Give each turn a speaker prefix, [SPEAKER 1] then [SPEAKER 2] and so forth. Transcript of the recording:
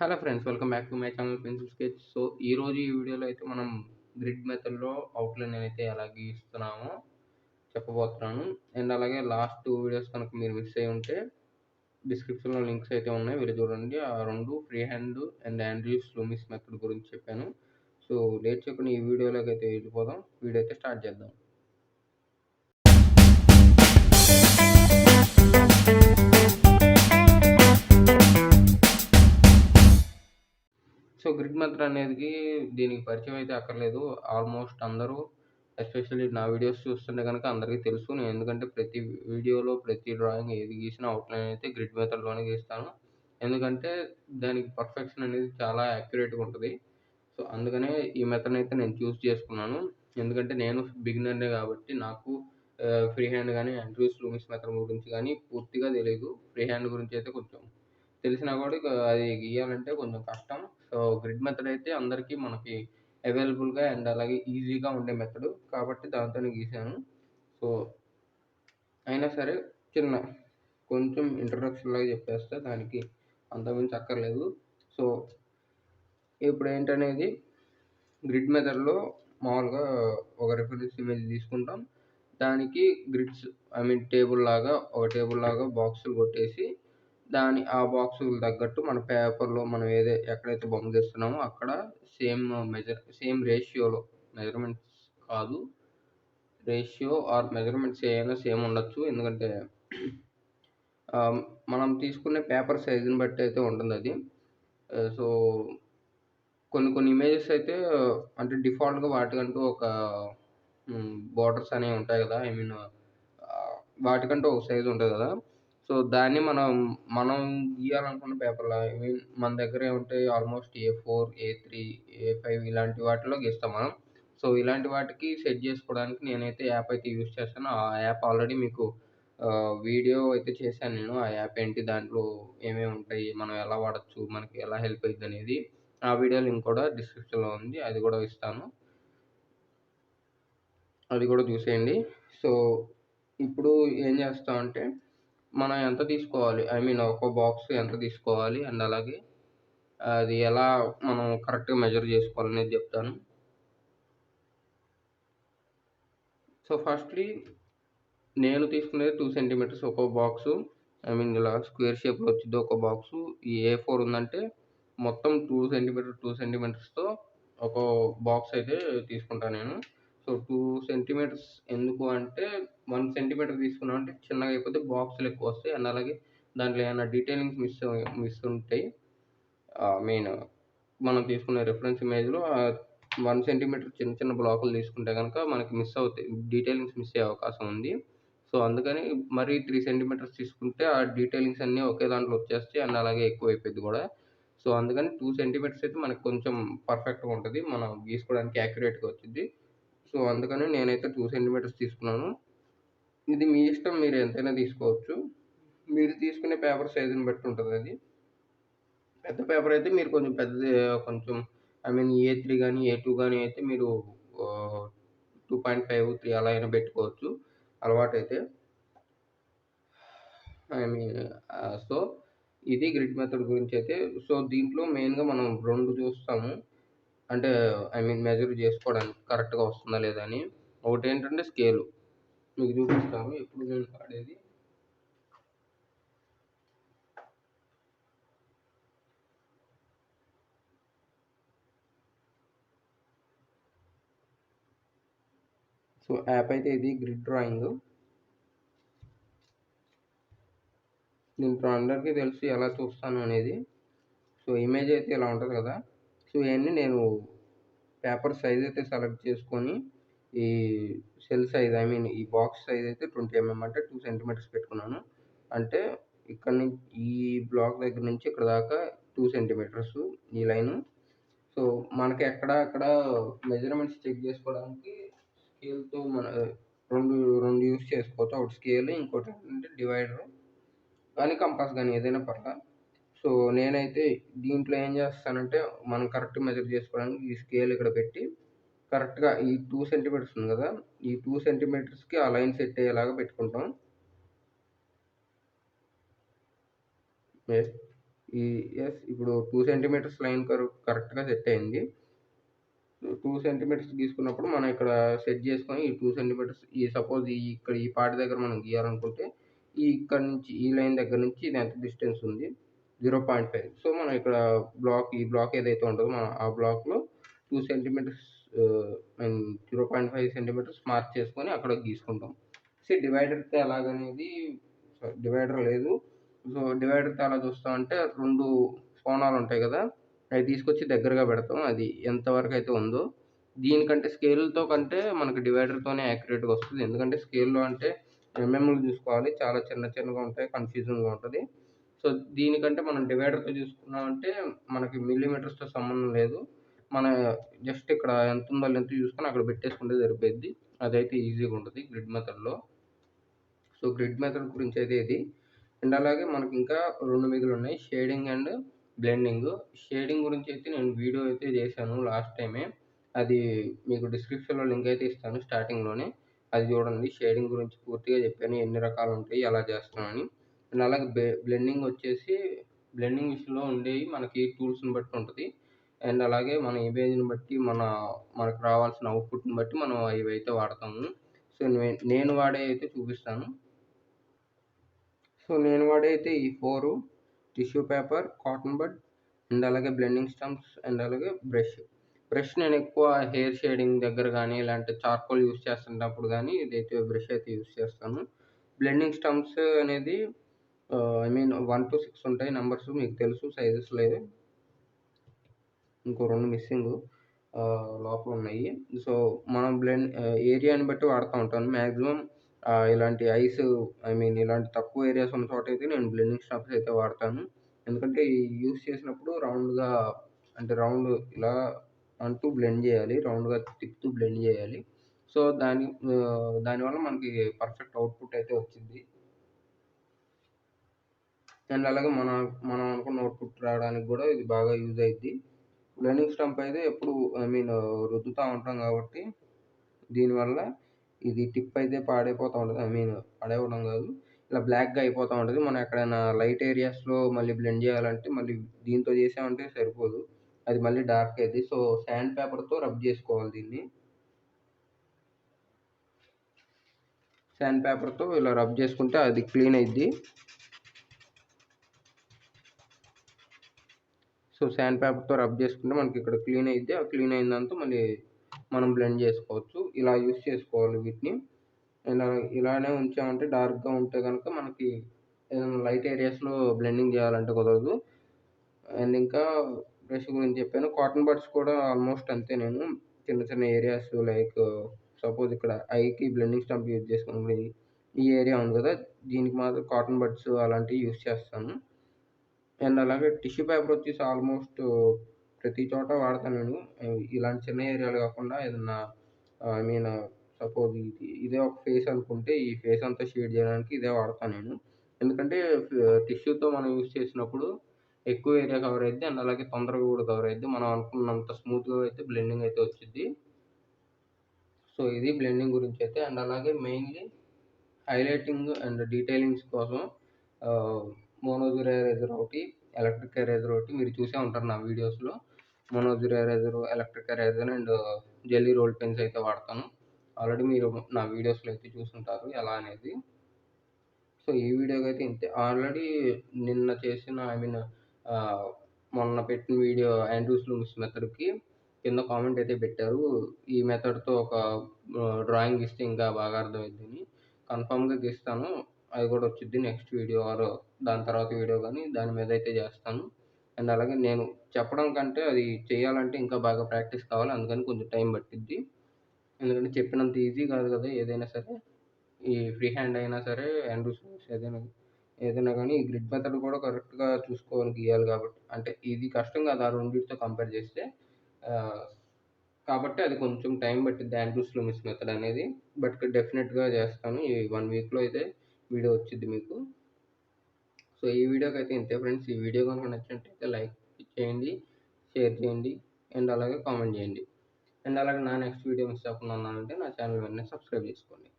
[SPEAKER 1] Hello friends, welcome back to my channel pencil sketch. So, ఈరోజు ఈ వీడియోలో అయితే మనం గ్రిడ్ మెథడ్‌లో అవుట్‌లైన్ అయితే ఎలా గీస్తున్నామో చెప్పబోతున్నాను. అండ్ అలాగే లాస్ట్ 2 వీడియోస్ కనుక మీరు మిస్ అయ్యి ఉంటే డిస్క్రిప్షన్‌లో లింక్స్ అయితే ఉన్నాయి. వెళ్ళి చూడండి. ఆ 2 free hand and Andrews Loomis method గురించి చెప్పాను. సో, లేట్ చేయకుండా ఈ వీడియోలోకి అయితే వెళ్ళిపోదాం. వీడియో అయితే స్టార్ట్ చేద్దాం. సో, గ్రిడ్ మెథడ్ అనేది దీనికి పరిచయం అయితే అక్కర్లేదు. ఆల్మోస్ట్ అందరూ ఎస్పెషల్లీ నా వీడియోస్ చూస్తుంటే గనక అందరికీ తెలుసు. నేను ఎందుకంటే ప్రతి వీడియోలో, ప్రతి డ్రాయింగ్ ఏది గీసినా అవుట్‌లైన్ అయితే గ్రిడ్ మెథడ్‌లోనే గీస్తాను. ఎందుకంటే దానికి పర్ఫెక్షన్ అనేది చాలా యాక్యురేట్‌గా ఉంటది. సో, అందుకనే ఈ మెథడ్‌ని అయితే నేను చేసుకున్నాను. ఎందుకంటే నేను బిగినర్‌నే కాబట్టి నాకు ఫ్రీ హ్యాండ్ గాని, ఆండ్రూస్ లూమిస్ మెథడ్ గురించి గాని పూర్తిగా తెలీదు. ఫ్రీ హ్యాండ్ గురించి అయితే కొంచెం తెలిసినా కూడా అది గీయాలంటే కొంచెం కష్టం. సో, గ్రిడ్ మెథడ్ అయితే అందరికీ మనకి అవైలబుల్‌గా అండ్ అలాగే ఈజీగా ఉండే మెథడు. కాబట్టి దాంతోనే గీసాను. సో, అయినా సరే చిన్న కొంచెం ఇంట్రడక్షన్ లాగా చెప్పేస్తా. దానికి అంతకుమించి అక్కర్లేదు. సో, ఇప్పుడేంటనేది గ్రిడ్ మెథడ్‌లో మామూలుగా ఒక రిఫరెన్స్ ఇమేజ్ తీసుకుంటాం. దానికి గ్రిడ్స్ ఒక టేబుల్ లాగా బాక్సులు కొట్టేసి ఆ బాక్సులకు తగ్గట్టు మన పేపర్‌లో మనం ఎక్కడైతే బొమ్మ గీస్తున్నామో అక్కడ సేమ్ సేమ్ రేషియోలో మెజర్‌మెంట్స్ కాదు. రేషియో ఆర్ మెజర్‌మెంట్స్ ఏయైనా సేమ్ ఉండొచ్చు. ఎందుకంటే ఆహ్, మనం తీసుకునే పేపర్ సైజ్‌ని బట్టి అయితే ఉంటుందది. సో, కొన్ని కొన్ని ఇమేజెస్ అయితే అంటే డిఫాల్ట్‌గా వాటికంటూ ఒక బోర్డర్స్ అనేవి ఉంటాయి గదా! వాటికంటూ ఒక సైజ్ ఉంటది గదా! సో, దాన్ని మనం గీయాలనుకున్న పేపర్‌లో మన దగ్గర ఏముంటాయి ఆల్మోస్ట్ ఏ4, ఏ3, ఇలాంటి వాటిలో గీస్తాం మనం. సో, ఇలాంటి వాటికి సెట్ జేసుకోవడానికి నేనైతే యాప్ అయితే యూజ్ చేస్తాను. ఆ యాప్ ఆల్రెడీ మీకు వీడియో అయితే చేశాను నేను. ఆ యాప్ ఏంటి? దాంట్లో ఏమేమి ఉంటాయి? మనం ఎలా వాడొచ్చు? మనకి ఎలా హెల్ప్ అయిద్దనేది. ఆ వీడియో లింక్ కూడా డిస్క్రిప్షన్‌లో ఉంది. అది గూడా ఇస్తాను. అది గూడా చూసేయండి. సో, ఇప్పుడు ఏం చేస్తామంటే, మనం ఎంత తీసుకోవాలి? ఒక్కో బాక్స్ ఎంత తీసుకోవాలి? అండ్ అలాగే అది ఎలా మనం కరెక్ట్‌గా మెజర్ చేసుకోవాలనేది జెప్తాను. సో, ఫస్ట్‌లీ నేను తీసుకునేది 2 సెంటీమీటర్స్ ఒక్కో బాక్సు. ఇలా స్క్వేర్ షేప్‌లో వచ్చిద్ది ఒక్కో బాక్సు. ఈ ఏ4 ఉందంటే మొత్తం 2 సెంటీమీటర్స్‌తో ఒక్కో బాక్స్ అయితే తీసుకుంటా నేను. సో, 2 సెంటీమీటర్స్ ఎందుకు అంటే 1 సెంటీమీటర్ తీసుకున్నామంటే చిన్నగా అయిపోతే బాక్సులు ఎక్కువొస్తాయి. అండ్ అలాగే దాంట్లో ఏమన్నా డీటెయిలింగ్స్ మిస్ ఉంటాయి. మెయిన్ మనం తీసుకునే రిఫరెన్స్ ఇమేజ్‌లో 1 సెంటీమీటర్ చిన్న చిన్న బ్లాకులు తీసుకుంటే గనక మనకి మిస్ అవుతాయి. డీటెయిలింగ్స్ మిస్ అయ్యే అవకాశం ఉంది. సో, అందుకని మరీ 3 సెంటీమీటర్స్ తీసుకుంటే ఆ డీటెయిలింగ్స్ అన్నీ ఒకే దాంట్లో వచ్చేస్తాయి. అండ్ అలాగే ఎక్కువైపోద్ది గూడా. సో, అందుకని 2 సెంటీమీటర్స్ అయితే మనకు కొంచెం పర్ఫెక్ట్‌గా ఉంటది. మనం గీసుకోవడానికి యాక్యురేట్‌గా వచ్చిద్ది. సో, అందుకని నేనైతే 2 సెంటీమీటర్స్ తీసుకున్నాను. ఇది మీ ఇష్టం, మీరు ఎంతైనా తీసుకోవచ్చు. మీరు తీసుకునే పేపర్ సైజుని బట్టి ఉంటదది. పెద్ద పేపర్ అయితే మీరు కొంచెం పెద్దది కొంచెం ఏ3 గాని, ఏ2 గాని అయితే మీరు 2.5, 3 అలా అయినా పెట్టుకోవచ్చు అలవాటైతే. ఐ మీన్ సో, ఇది గ్రిడ్ మెథడ్ గురించైతే. సో, దీంట్లో మెయిన్‌గా మనం 2 చూస్తాము. అంటే మెజర్ చేసుకోవడానికి కరెక్ట్‌గా వస్తుందా లేదా అని. ఒకటేంటంటే స్కేలు. మీకు చూపిస్తాను ఎప్పుడు నేను వాడేది. సో, యాప్ అయితే ఇది గ్రిడ్ డ్రాయింగ్. దీంట్లో అందరికీ తెలుసు ఎలా చూస్తాను అనేది. సో, ఇమేజ్ అయితే ఇలా ఉంటది కదా! సో, ఇయన్నీ నేను పేపర్ సైజ్ అయితే సెలెక్ట్ చేసుకొని, ఈ సెల్ సైజ్ ఈ బాక్స్ సైజ్ అయితే 20 అంటే 2 సెంటీమీటర్స్ పెట్టుకున్నాను. అంటే ఇక్కడ నుంచి ఈ బ్లాక్ దగ్గర నుంచి ఇక్కడ దాకా 2 సెంటీమీటర్స్ ఈ లైను. సో, మనకి అక్కడ మెజర్‌మెంట్స్ చెక్ చేసుకోవడానికి స్కేల్‌తో 2 యూజ్ చేసుకోవచ్చు. ఒకటి స్కేల్, ఇంకోటేంటంటే డివైడరు కానీ కంపాస్ గాని ఏదైనా పర్లా. సో, నేనైతే దీంట్లో ఏం చేస్తానంటే, మనం కరెక్ట్ మెజర్ చేసుకోవడానికి ఈ స్కేల్ ఇక్కడ పెట్టి, కరెక్ట్‌గా ఈ 2 సెంటీమీటర్స్ ఉంది కదా! ఈ 2 సెంటీమీటర్స్‌కి ఆ లైన్ సెట్ అయ్యేలాగా పెట్టుకుంటాం. ఎస్. ఈ ఇప్పుడు 2 సెంటీమీటర్స్ లైన్ కరెక్ట్‌గా సెట్ అయింది. 2 సెంటీమీటర్స్ గీసుకున్నప్పుడు మనం ఇక్కడ సెట్ చేసుకొని ఈ 2 సెంటీమీటర్స్ సపోజ్ ఇక్కడ ఈ పార్ట్ దగ్గర మనం గీయాలనుకుంటే ఇక్కడ నుంచి ఈ లైన్ దగ్గర నుంచి ఇది ఎంత డిస్టెన్స్ ఉంది? 0.5. సో, మనం ఇక్కడ ఈ బ్లాక్ ఏదైతే ఉంటదో మనం ఆ బ్లాక్‌లో 2 సెంటీమీటర్స్ అండ్ 0.5 సెంటీమీటర్స్ మార్క్ చేసుకొని అక్కడ గీసుకుంటాం. డివైడర్‌తో ఎలాగనేది డివైడర్ లేదు. సో, డివైడర్‌తో ఎలా చూస్తామంటే 2 కోణాలుంటాయి కదా! అవి తీసుకొచ్చి దగ్గరగా పెడతాం. అది ఎంతవరకైతే ఉందో. దీనికంటే స్కేల్‌తో కంటే మనకి డివైడర్‌తోనే యాక్యురేట్‌గా వస్తది. ఎందుకంటే స్కేల్‌లో అంటే ఎంఎంలు చూసుకోవాలి. చాలా చిన్న చిన్నగా ఉంటాయి. కన్‌ఫ్యూజింగ్‌గా ఉంటది. సో, దీనికంటే మనం డివైడర్‌తో చూసుకున్నామంటే మనకి మిల్లీమీటర్స్‌తో సంబంధం లేదు. మన జస్ట్ ఇక్కడ ఎంతుందో లెంత్ చూసుకొని అక్కడ పెట్టేసుకుంటే సరిపోయిద్ది. అదైతే ఈజీగా ఉంటది గ్రిడ్ మెథడ్‌లో. సో, గ్రిడ్ మెథడ్ గురించయితే ఇది. అండ్ అలాగే మనకింకా 2 మిగిలున్నాయి. Shading and blending. షేడింగ్ గురించయితే నేను వీడియో అయితే చేశాను లాస్ట్ టైమే. అది మీకు డిస్క్రిప్షన్‌లో లింక్ అయితే ఇస్తాను స్టార్టింగ్‌లోనే. అది చూడండి. షేడింగ్ గురించి పూర్తిగా చెప్పాను. ఎన్ని రకాలుంటాయి, ఎలా చేస్తామని. అండ్ అలాగే బ్లెండింగ్ వచ్చేసి బ్లెండింగ్ విషయంలో ఉండేవి మనకి టూల్స్‌ని బట్టి ఉంటది. అండ్ అలాగే మన ఇమేజ్‌ని బట్టి మనకు రావాల్సిన అవుట్‌పుట్‌ని బట్టి మనం ఇవైతే వాడతాము. సో, నేను వాడేవి అయితే చూపిస్తాను. సో, నేను వాడేది ఈ 4 tissue paper, cotton bud and అలాగే బ్లెండింగ్ స్టంప్స్ అండ్ అలాగే బ్రష్. బ్రష్ నేను ఎక్కువ హెయిర్ షేడింగ్ దగ్గర గానీ, లేదంటే చార్కోల్ యూజ్ చేస్తున్నప్పుడు గానీ, ఇదైతే బ్రష్ అయితే యూజ్ చేస్తాను. బ్లెండింగ్ స్టంప్స్ అనేది ఐ మీన్ 1-6 ఉంటాయి నంబర్స్ మీకు తెలుసు సైజెస్‌లో ఇంకో 2 మిస్సింగు లోపలున్నాయి. సో, మనం ఏరియాని బట్టి వాడుతా ఉంటాను. మాక్సిమం ఇలాంటి ఐ మీన్ ఇలాంటి తక్కువ ఏరియాస్ ఉన్న చోటైతే నేను బ్లెండింగ్ స్టంప్స్ అయితే వాడతాను. ఎందుకంటే యూజ్ చేసినప్పుడు రౌండ్‌గా అంటే రౌండ్ ఇలా అంటూ బ్లెండ్ చేయాలి. రౌండ్‌గా తిప్పుతూ బ్లెండ్ చేయాలి. సో, దానివల్ల మనకి పర్ఫెక్ట్ అవుట్‌పుట్ అయితే వచ్చిద్ది. అండ్ అలాగే మనం అనుకున్న అవుట్‌పుట్ రావడానికి గూడా ఇది బాగా యూజ్ అయిద్ది. బ్లెండింగ్ స్టంప్ అయితే ఎప్పుడు ఐ మీన్ రుద్దుతా ఉంటాం కాబట్టి దీనివల్ల ఇది టిప్ అయితే పాడైపోతా ఉంటది. ఐ మీన్ పాడైపోవడం కాదు. ఇలా బ్లాక్‌గా అయిపోతా ఉంటది. మనం ఎక్కడైనా లైట్ ఏరియాస్‌లో మళ్ళీ బ్లెండ్ చేయాలంటే మళ్ళీ దీంతో చేసామంటే సరిపోదు. అది మళ్ళీ డార్క్ అయిద్ది. సో, సాండ్ పేపర్‌తో రబ్ చేసుకోవాలి దీన్ని. సాండ్ పేపర్‌తో ఇలా రబ్ చేసుకుంటే అది క్లీన్ అయిద్ది. సో, సాండ్ పేపర్‌తో రబ్ చేసుకుంటే మనకి ఇక్కడ క్లీన్ అయిద్ది. ఆ క్లీన్ అయిన దాంతో మళ్ళీ మనం బ్లెండ్ చేసుకోవచ్చు. ఇలా యూజ్ చేసుకోవాలి వీటిని. ఇలానే ఉంచామంటే డార్క్‌గా ఉంటే గనక మనకి ఏదైనా లైట్ ఏరియాస్‌లో బ్లెండింగ్ చేయాలంటే కుదరదు. అండ్ ఇంకా బ్రష్ గురించి చెప్పాను. కాటన్ బడ్స్ కూడా ఆల్మోస్ట్ అంతే నేను. చిన్న చిన్న ఏరియాస్ లైక్ సపోజ్ ఇక్కడ ఐకి బ్లెండింగ్ స్టంప్ యూజ్ చేసుకున్నప్పుడు ఈ ఏరియా ఉంది కదా! దీనికి మాత్రం కాటన్ బడ్స్ అలాంటివి యూజ్ చేస్తాను. అండ్ అలాగే టిష్యూ పేపర్ వచ్చేసి ఆల్మోస్ట్ ప్రతి చోట వాడతాను నేను. ఇలాంటి చిన్న ఏరియాలు కాకుండా ఏదన్నా ఐ మీన్ సపోజ్ ఇదే ఒక ఫేస్ అనుకుంటే, ఈ ఫేస్ అంతా షేడ్ చేయడానికి ఇదే వాడతాను నేను. ఎందుకంటే టిష్యూతో మనం యూజ్ చేసినప్పుడు ఎక్కువ ఏరియా కవర్ అయిద్ది. అండ్ అలాగే తొందరగా కూడా కవర్ అయిద్ది. మనం అనుకున్నంత స్మూత్‌గా అయితే బ్లెండింగ్ అయితే వచ్చిద్ది. సో, ఇది బ్లెండింగ్ గురించైతే. అండ్ అలాగే మెయిన్‌లీ హైలైటింగ్ అండ్ డీటెయిలింగ్స్ కోసం మోనోజుర్ ఎరేజర్ ఒకటి, ఎలక్ట్రిక్ ఎరేజర్ ఒకటి మీరు చూసే ఉంటారు నా వీడియోస్‌లో. Mono Zero eraser, electric eraser and Gelly Roll pens అయితే వాడతాను. ఆల్రెడీ మీరు నా వీడియోస్‌లో అయితే చూసుంటారు ఎలా అనేది. సో, ఈ వీడియోకైతే ఇంతే. ఆల్రెడీ నిన్న చేసిన ఐ మీన్ ఆహ్, మొన్న పెట్టిన వీడియో ఆండ్రూస్ లూమిస్ మెథడ్‌కి కింద కామెంట్ అయితే పెట్టారు. ఈ మెథడ్‌తో ఒక డ్రాయింగ్ గీస్తే ఇంకా బాగా అర్థమైద్దని. కన్ఫర్మ్‌గా గీస్తాను. అది కూడా వచ్చిద్ది నెక్స్ట్ వీడియో ఆర్ దాని తర్వాత వీడియో గానీ దాని మీద అయితే చేస్తాను. అండ్ అలాగే నేను చెప్పడం కంటే అది చేయాలంటే ఇంకా బాగా ప్రాక్టీస్ కావాలి. అందుకని కొంచెం టైం పట్టిద్ది. ఎందుకంటే చెప్పినంత ఈజీ కాదు కదా! ఏదైనా సరే. ఈ ఫ్రీ హ్యాండ్ అయినా సరే, ఆండ్రూస్ ఏదైనా గానీ ఈ గ్రిడ్ మెథడ్ కూడా కరెక్ట్‌గా చూసుకోవాలి గీయాలి కాబట్టి. అంటే ఇది కష్టం కాదు ఆ రెండిటితో కంపేర్ చేస్తే. ఆహ్, కాబట్టి అది కొంచెం టైం పట్టిద్ది ఆండ్రూస్ లూమిస్ మెథడ్ అనేది. బట్ డెఫినిట్‌గా చేస్తాను. ఈ 1 వీక్‌లో అయితే వీడియో వచ్చిద్ది మీకు. సో, ఈ వీడియోకైతే ఇంతే ఫ్రెండ్స్. ఈ వీడియో గనుక నచ్చినట్టయితే లైక్ చేయండి, షేర్ చేయండి అండ్ అలాగే కామెంట్ చేయండి. అండ్ అలాగే నా నెక్స్ట్ వీడియో మిస్ అవ్వకుండా ఉండాలంటే నా ఛానల్ వెంటనే సబ్స్క్రైబ్ చేసుకోండి.